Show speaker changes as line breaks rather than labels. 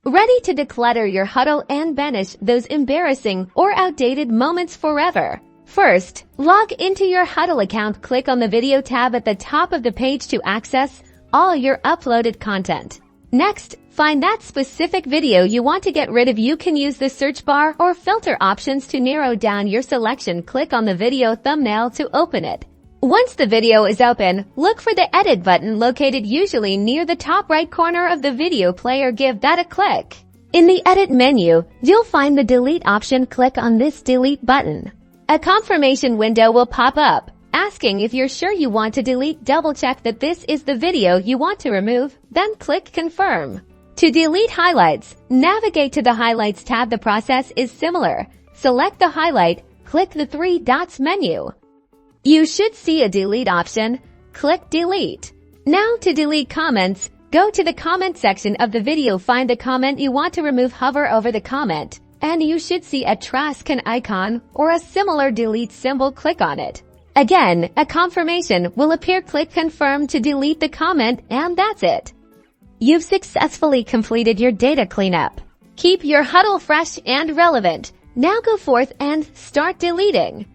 Ready to declutter your Hudl and banish those embarrassing or outdated moments forever. First, log into your Hudl account. Click on the video tab at the top of the page to access all your uploaded content. Next, find that specific video you want to get rid of. You can use the search bar or filter options to narrow down your selection. Click on the video thumbnail to open it. Once the video is open, look for the edit button located usually near the top right corner of the video player. Give that a click. In the edit menu, you'll find the delete option. Click on this delete button. A confirmation window will pop up, asking if you're sure you want to delete. Double check that this is the video you want to remove, then click confirm. To delete highlights, navigate to the highlights tab. The process is similar. Select the highlight, click the three dots menu. You should see a delete option. Click delete. Now to delete comments, go to the comment section of the video. Find the comment you want to remove, hover over the comment, and you should see a trash can icon or a similar delete symbol. Click on it. Again, a confirmation will appear. Click confirm to delete the comment, and that's it. You've successfully completed your data cleanup. Keep your Hudl fresh and relevant. Now go forth and start deleting.